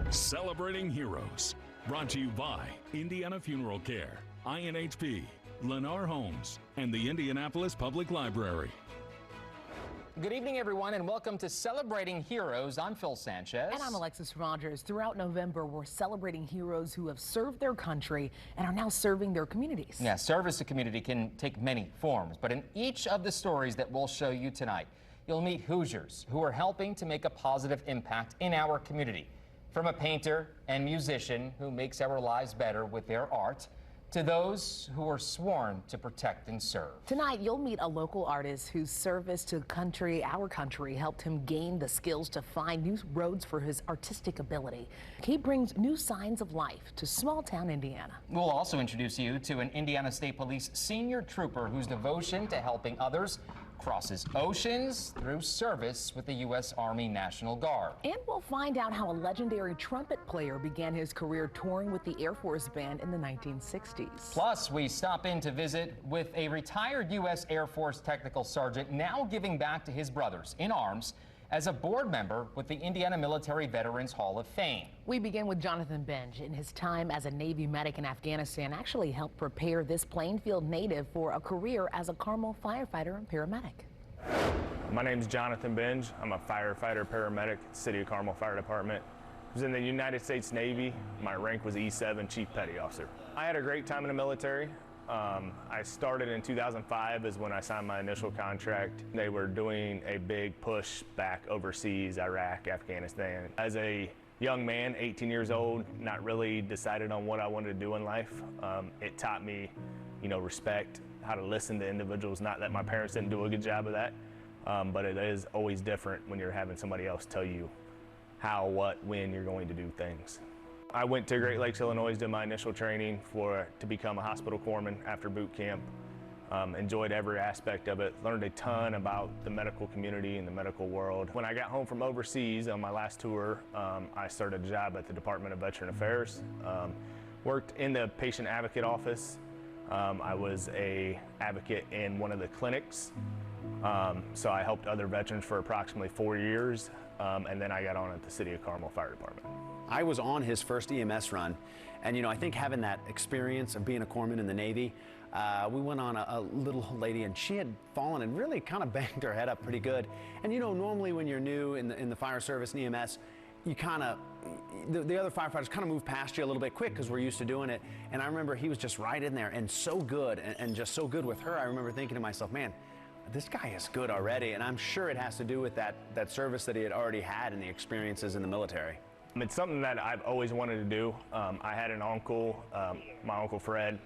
Celebrating Heroes, brought to you by Indiana Funeral Care, INHP, Lennar Homes, and the Indianapolis Public Library. Good evening, everyone, and welcome to Celebrating Heroes. I'm Phil Sanchez. And I'm Alexis Rogers. Throughout November, we're celebrating heroes who have served their country and are now serving their communities. Yeah, service to community can take many forms, but in each of the stories that we'll show you tonight, you'll meet Hoosiers who are helping to make a positive impact in our community. From a painter and musician who makes our lives better with their art, to those who are sworn to protect and serve. Tonight, you'll meet a local artist whose service to our country, helped him gain the skills to find new roads for his artistic ability. He brings new signs of life to small-town Indiana. We'll also introduce you to an Indiana State Police senior trooper whose devotion to helping others crosses oceans through service with the U.S. Army National Guard. And we'll find out how a legendary trumpet player began his career touring with the Air Force Band in the 1960s. Plus, we stop in to visit with a retired U.S. Air Force technical sergeant now giving back to his brothers in arms as a board member with the Indiana Military Veterans Hall of Fame. We begin with Jonathan Benj. In his time as a Navy medic in Afghanistan, actually helped prepare this Plainfield native for a career as a Carmel firefighter and paramedic. My name is Jonathan Benj. I'm a firefighter paramedic at the City of Carmel Fire Department. I was in the United States Navy. My rank was E7, Chief Petty Officer. I had a great time in the military. I started in 2005 is when I signed my initial contract. They were doing a big push back overseas, Iraq, Afghanistan. As a young man, 18 years old, not really decided on what I wanted to do in life. It taught me, respect, how to listen to individuals. Not that my parents didn't do a good job of that, but it is always different when you're having somebody else tell you how, what, when you're going to do things. I went to Great Lakes, Illinois, did my initial training to become a hospital corpsman after boot camp. Enjoyed every aspect of it, learned a ton about the medical community and the medical world. When I got home from overseas on my last tour, I started a job at the Department of Veteran Affairs. Worked in the patient advocate office. I was an advocate in one of the clinics. So I helped other veterans for approximately 4 years, and then I got on at the City of Carmel Fire Department. I was on his first EMS run, and I think having that experience of being a corpsman in the Navy, we went on a little lady, and she had fallen and really kind of banged her head up pretty good. And normally when you're new in the fire service and EMS, you kind of, the other firefighters kind of move past you a little bit quick because we're used to doing it. And I remember he was just right in there and so good, and just so good with her. I remember thinking to myself, man, this guy is good already. And I'm sure it has to do with that service that he had already had and the experiences in the military. It's something that I've always wanted to do. I had an uncle, my Uncle Fred.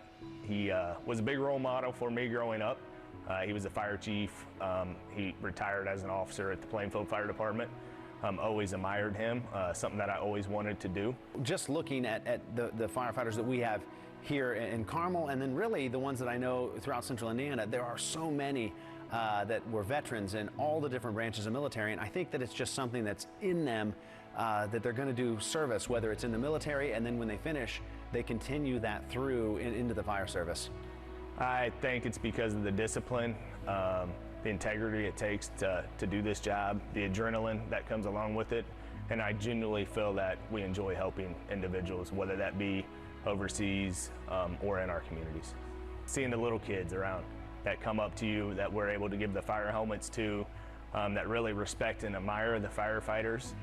He was a big role model for me growing up. He was a fire chief. He retired as an officer at the Plainfield Fire Department. Always admired him, something that I always wanted to do. Just looking at the firefighters that we have here in Carmel, and then really the ones that I know throughout Central Indiana, there are so many that were veterans in all the different branches of military, and I think that it's just something that's in them, that they're going to do service, whether it's in the military, and then when they finish, they continue that through into the fire service. I think it's because of the discipline, the integrity it takes to do this job, the adrenaline that comes along with it, and I genuinely feel that we enjoy helping individuals, whether that be overseas or in our communities. Seeing the little kids around that come up to you, that we're able to give the fire helmets to, that really respect and admire the firefighters,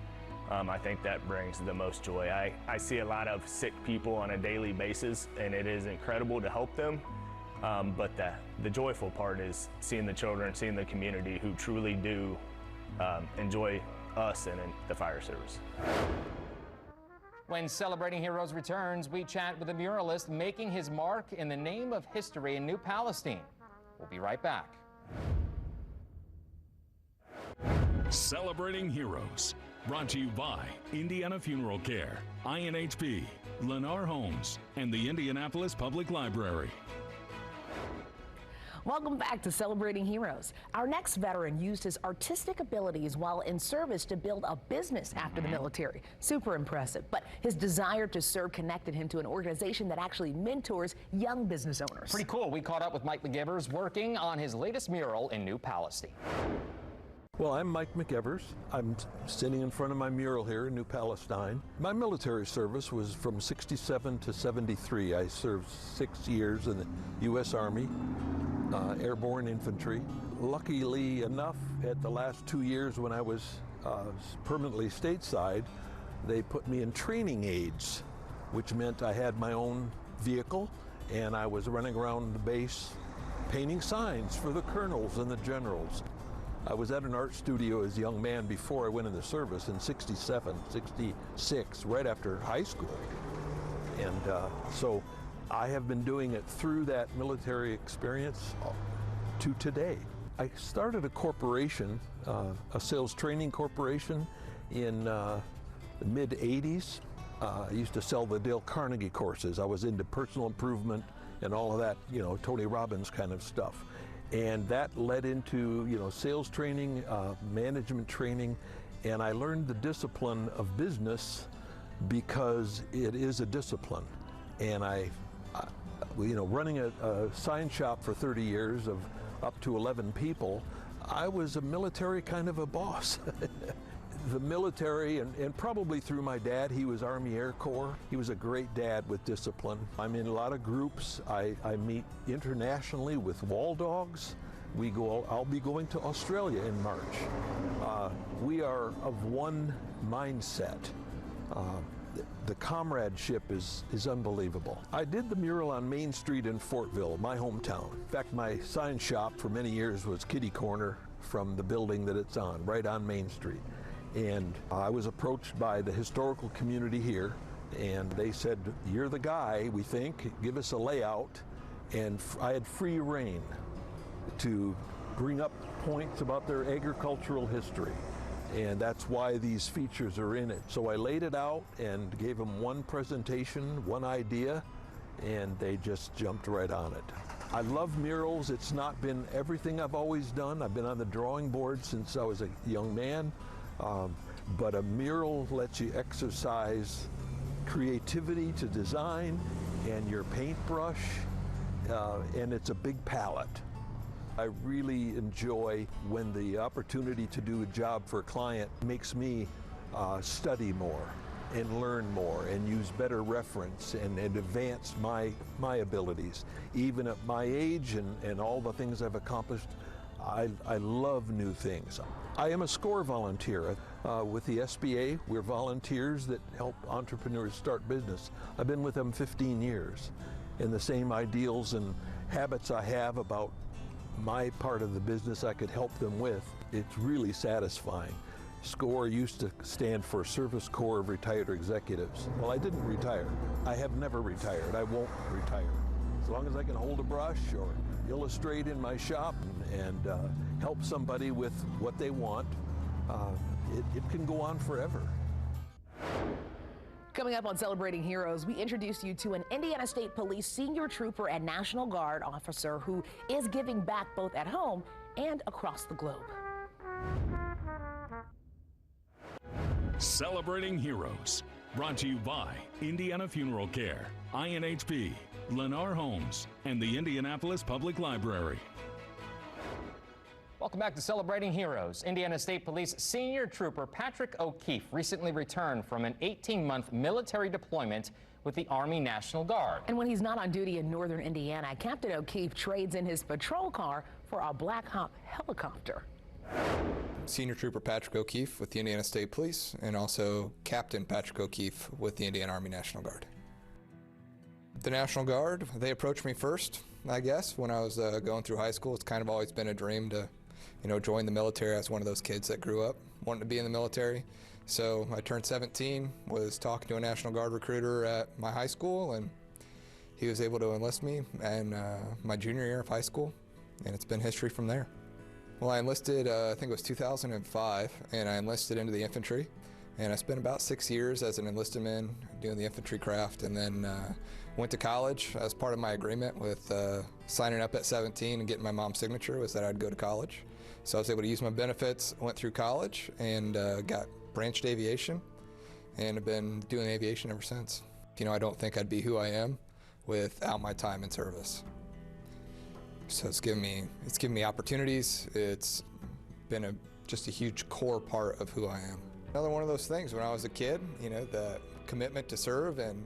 I think that brings the most joy. I see a lot of sick people on a daily basis, and it is incredible to help them, but the joyful part is seeing the children, seeing the community who truly do enjoy us and the fire service. When Celebrating Heroes returns, we chat with a muralist making his mark in the name of history in New Palestine. We'll be right back. Celebrating Heroes, brought to you by Indiana Funeral Care, INHP, Lennar Homes, and the Indianapolis Public Library. Welcome back to Celebrating Heroes. Our next veteran used his artistic abilities while in service to build a business after the military. Super impressive. But his desire to serve connected him to an organization that actually mentors young business owners. Pretty cool. We caught up with Mike McGivers working on his latest mural in New Palestine. Well, I'm Mike McEvers. I'm sitting in front of my mural here in New Palestine. My military service was from 67 to 73. I served 6 years in the U.S. Army, airborne infantry. Luckily enough, at the last 2 years when I was permanently stateside, they put me in training aids, which meant I had my own vehicle and I was running around the base painting signs for the colonels and the generals. I was at an art studio as a young man before I went in the service in 67, 66, right after high school. And so I have been doing it through that military experience to today. I started a corporation, a sales training corporation in the mid-'80s. I used to sell the Dale Carnegie courses. I was into personal improvement and all of that, you know, Tony Robbins kind of stuff. And that led into, you know, sales training, management training, and I learned the discipline of business because it is a discipline. And you know, running a sign shop for 30 years of up to 11 people, I was a military kind of a boss. The military, and probably through my dad, he was Army Air Corps. He was a great dad with discipline. I'm in a lot of groups. I meet internationally with wall dogs. I'll be going to Australia in March. We are of one mindset. The comradeship is unbelievable. I did the mural on Main Street in Fortville, my hometown. In fact, my sign shop for many years was kitty corner from the building that it's on, right on Main Street. And I was approached by the historical community here, and they said, "You're the guy, we think, give us a layout." And I had free reign to bring up points about their agricultural history. And that's why these features are in it. So I laid it out and gave them one presentation, one idea, and they just jumped right on it. I love murals. It's not been everything I've always done. I've been on the drawing board since I was a young man. But a mural lets you exercise creativity to design and your paintbrush, and it's a big palette. I really enjoy when the opportunity to do a job for a client makes me study more and learn more and use better reference and advance my abilities. Even at my age and all the things I've accomplished, I love new things. I am a SCORE volunteer with the SBA. We're volunteers that help entrepreneurs start business. I've been with them 15 years, and the same ideals and habits I have about my part of the business I could help them with. It's really satisfying. SCORE used to stand for Service Corps of Retired Executives. Well, I didn't retire. I have never retired. I won't retire. As long as I can hold a brush or illustrate in my shop and help somebody with what they want, it can go on forever. Coming up on Celebrating Heroes, we introduce you to an Indiana State Police senior trooper and National Guard officer who is giving back both at home and across the globe. Celebrating Heroes, brought to you by Indiana Funeral Care, INHP, Lennar Homes, and the Indianapolis Public Library. Welcome back to Celebrating Heroes. Indiana State Police Senior Trooper Patrick O'Keefe recently returned from an 18-month military deployment with the Army National Guard. And when he's not on duty in northern Indiana, Captain O'Keefe trades in his patrol car for a Black Hawk helicopter. Senior Trooper Patrick O'Keefe with the Indiana State Police, and also Captain Patrick O'Keefe with the Indiana Army National Guard. The National Guard, they approached me first, I guess, when I was going through high school. It's kind of always been a dream to, join the military. I was one of those kids that grew up wanting to be in the military. So I turned 17, was talking to a National Guard recruiter at my high school, and he was able to enlist me in my junior year of high school, and it's been history from there. Well, I enlisted, I think it was 2005, and I enlisted into the infantry, and I spent about 6 years as an enlisted man doing the infantry craft, and then went to college. As part of my agreement with signing up at 17 and getting my mom's signature was that I'd go to college. So I was able to use my benefits, went through college, and got branched aviation, and have been doing aviation ever since. I don't think I'd be who I am without my time in service. So it's given me opportunities. It's been a just a huge core part of who I am. Another one of those things, when I was a kid, you know, the commitment to serve, and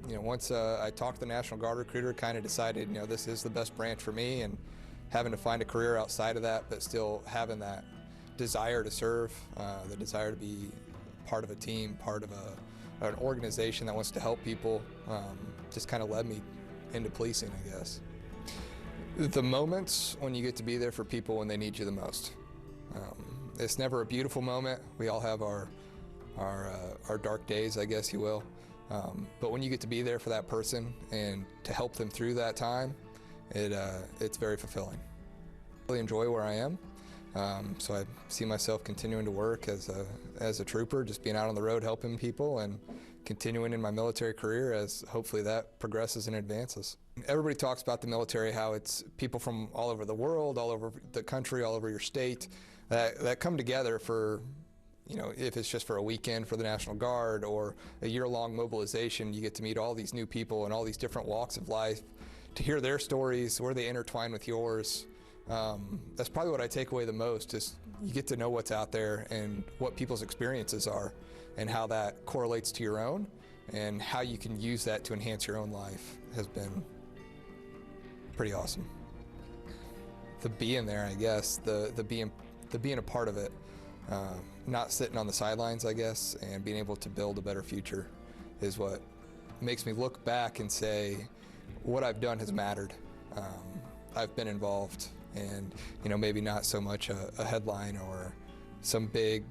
you know, once I talked to the National Guard recruiter, kind of decided, you know, this is the best branch for me, and having to find a career outside of that, but still having that desire to serve, the desire to be part of a team, part of an organization that wants to help people, just kind of led me into policing, I guess. The moments when you get to be there for people when they need you the most. It's never a beautiful moment. We all have our dark days, I guess you will. But when you get to be there for that person and to help them through that time, it's very fulfilling. I really enjoy where I am, so I see myself continuing to work as a trooper, just being out on the road helping people, and continuing in my military career as hopefully that progresses and advances. Everybody talks about the military, how it's people from all over the world, all over the country, all over your state, that come together for, you know, if it's just for a weekend for the National Guard or a year-long mobilization, you get to meet all these new people and all these different walks of life, to hear their stories, where they intertwine with yours. That's probably what I take away the most, is you get to know what's out there and what people's experiences are and how that correlates to your own, and how you can use that to enhance your own life has been pretty awesome. The being there, I guess, the being a part of it, not sitting on the sidelines, I guess, and being able to build a better future is what makes me look back and say, what I've done has mattered. I've been involved, and you know, maybe not so much a headline or some big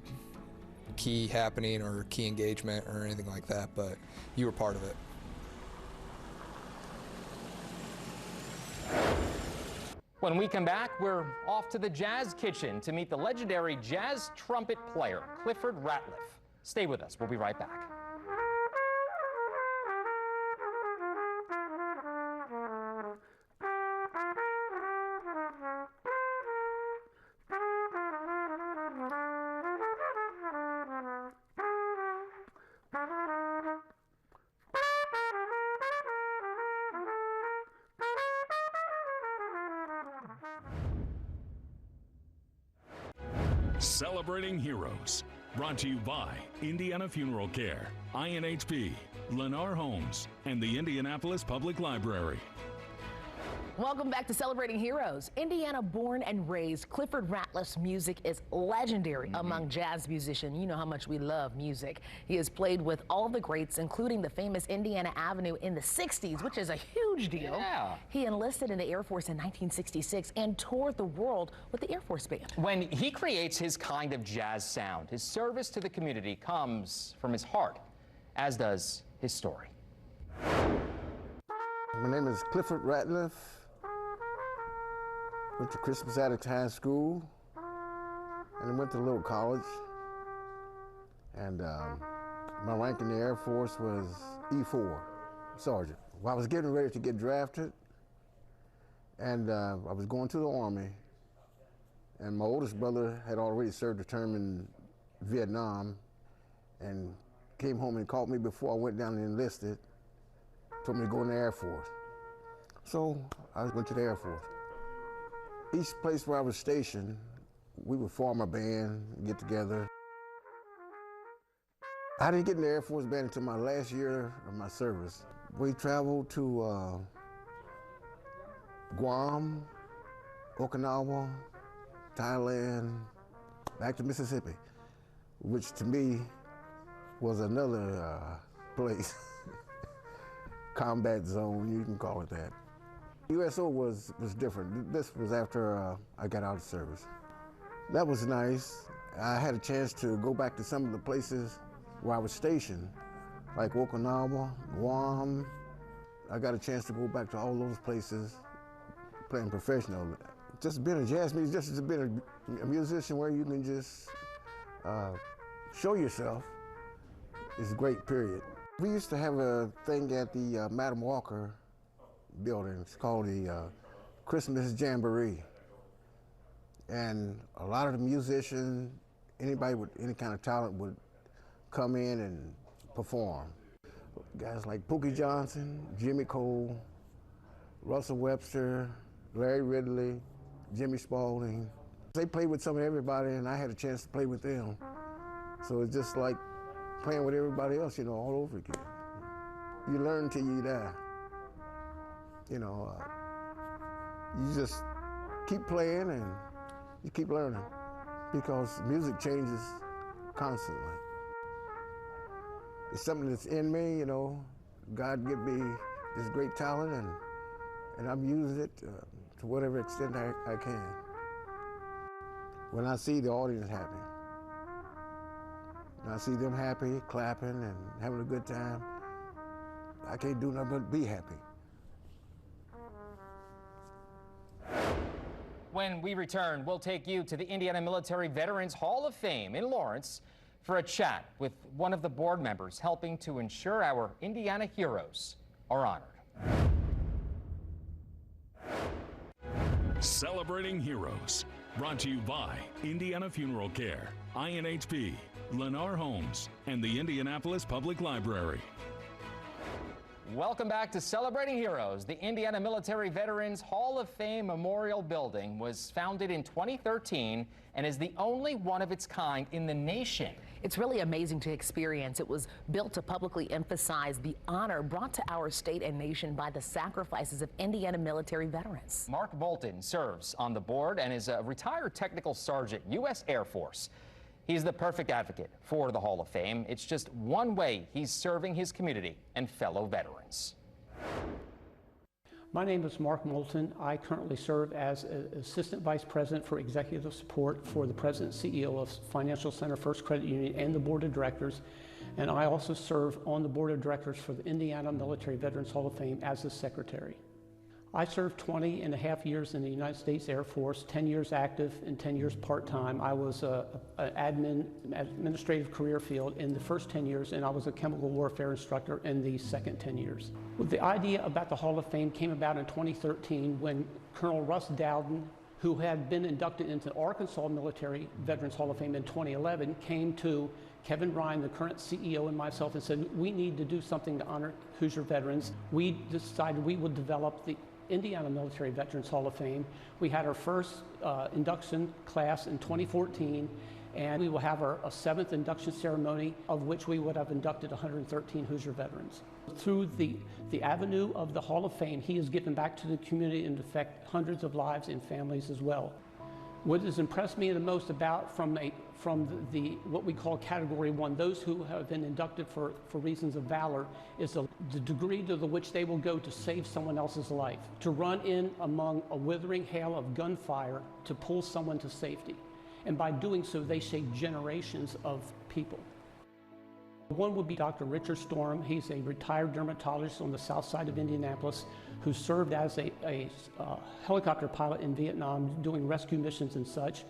key happening or key engagement or anything like that, but you were part of it. When we come back, we're off to the Jazz Kitchen to meet the legendary jazz trumpet player, Clifford Ratliff. Stay with us. We'll be right back. Celebrating Heroes. Brought to you by Indiana Funeral Care, INHP, Lennar Homes, and the Indianapolis Public Library. Welcome back to Celebrating Heroes. Indiana-born and raised, Clifford Ratliff's music is legendary among jazz musicians. You know how much we love music. He has played with all the greats, including the famous Indiana Avenue in the 60s, which is a huge deal. Yeah. He enlisted in the Air Force in 1966 and toured the world with the Air Force Band. When he creates his kind of jazz sound, his service to the community comes from his heart, as does his story. My name is Clifford Ratliff. Went to Christmas Attucks High School, and then went to a little college. And my rank in the Air Force was E4, sergeant. Well, I was getting ready to get drafted, and I was going to the Army, and my oldest brother had already served a term in Vietnam, and came home and called me before I went down and enlisted, told me to go in the Air Force. So I went to the Air Force. Each place where I was stationed, we would form a band, get together. I didn't get in the Air Force Band until my last year of my service. We traveled to Guam, Okinawa, Thailand, back to Mississippi, which to me was another place, combat zone, you can call it that. USO was different. This was after I got out of service. That was nice. I had a chance to go back to some of the places where I was stationed, like Okinawa, Guam. I got a chance to go back to all those places playing professional. Just being a jazz musician, just being a musician where you can just show yourself is a great period. We used to have a thing at the Madam Walker building. It's called the Christmas Jamboree. And a lot of the musicians, anybody with any kind of talent would come in and perform. Guys like Pookie Johnson, Jimmy Cole, Russell Webster, Larry Ridley, Jimmy Spaulding. They played with some of everybody, and I had a chance to play with them. So it's just like playing with everybody else, you know, all over again. You learn till you die. You know, you just keep playing and you keep learning because music changes constantly. It's something that's in me, you know. God gave me this great talent, and I'm using it to whatever extent I can. When I see the audience happy, and I see them happy, clapping and having a good time, I can't do nothing but be happy. When we return, we'll take you to the Indiana Military Veterans Hall of Fame in Lawrence for a chat with one of the board members helping to ensure our Indiana heroes are honored. Celebrating Heroes, brought to you by Indiana Funeral Care, INHP, Lennar Homes, and the Indianapolis Public Library. Welcome back to Celebrating Heroes. The Indiana Military Veterans Hall of Fame Memorial Building was founded in 2013 and is the only one of its kind in the nation. It's really amazing to experience. It was built to publicly emphasize the honor brought to our state and nation by the sacrifices of Indiana military veterans. Mark Bolton serves on the board and is a retired technical sergeant, U.S. Air Force. He's the perfect advocate for the Hall of Fame. It's just one way he's serving his community and fellow veterans. My name is Mark Moulton. I currently serve as Assistant Vice President for Executive Support for the President and CEO of Financial Center First Credit Union and the Board of Directors. And I also serve on the Board of Directors for the Indiana Military Veterans Hall of Fame as the Secretary. I served 20 and a half years in the United States Air Force, 10 years active and 10 years part-time. I was an administrative career field in the first 10 years, and I was a chemical warfare instructor in the second 10 years. The idea about the Hall of Fame came about in 2013 when Colonel Russ Dowden, who had been inducted into the Arkansas Military Veterans Hall of Fame in 2011, came to Kevin Ryan, the current CEO, and myself and said, we need to do something to honor Hoosier veterans. We decided we would develop the Indiana Military Veterans Hall of Fame. We had our first induction class in 2014, and we will have our 7th induction ceremony, of which we would have inducted 113 Hoosier veterans. Through the avenue of the Hall of Fame, he has given back to the community and affected hundreds of lives and families as well. What has impressed me the most about from what we call Category 1, those who have been inducted for reasons of valor, is the degree to which they will go to save someone else's life, to run in among a withering hail of gunfire to pull someone to safety. And by doing so, they save generations of people. One would be Dr. Richard Storm. He's a retired dermatologist on the south side of Indianapolis who served as a helicopter pilot in Vietnam doing rescue missions and such.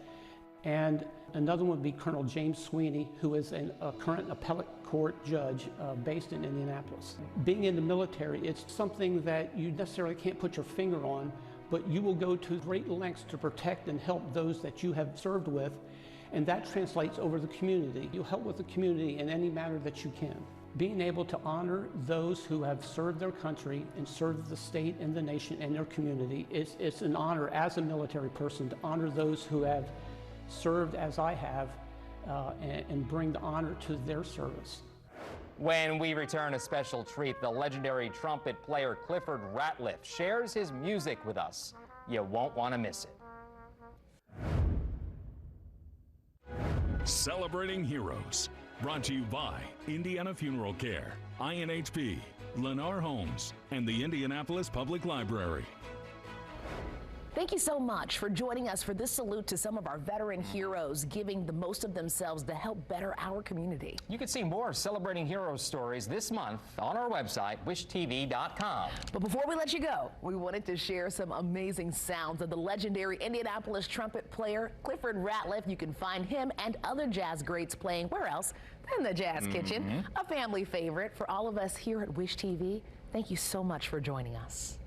And another one would be Colonel James Sweeney, who is a current appellate court judge based in Indianapolis. Being in the military, it's something that you necessarily can't put your finger on, but you will go to great lengths to protect and help those that you have served with, and that translates over the community. You'll help with the community in any manner that you can. Being able to honor those who have served their country and served the state and the nation and their community, it's an honor as a military person to honor those who have served as I have and bring the honor to their service. When we return, a special treat. The legendary trumpet player Clifford Ratliff shares his music with us. You won't want to miss it. Celebrating Heroes, brought to you by Indiana Funeral Care, INHP, Lennar Homes, and the Indianapolis Public Library. Thank you so much for joining us for this salute to some of our veteran heroes, giving the most of themselves to help better our community. You can see more Celebrating Heroes stories this month on our website, wishtv.com. But before we let you go, we wanted to share some amazing sounds of the legendary Indianapolis trumpet player Clifford Ratliff. You can find him and other jazz greats playing where else than the Jazz Kitchen, a family favorite for all of us here at Wish TV. Thank you so much for joining us.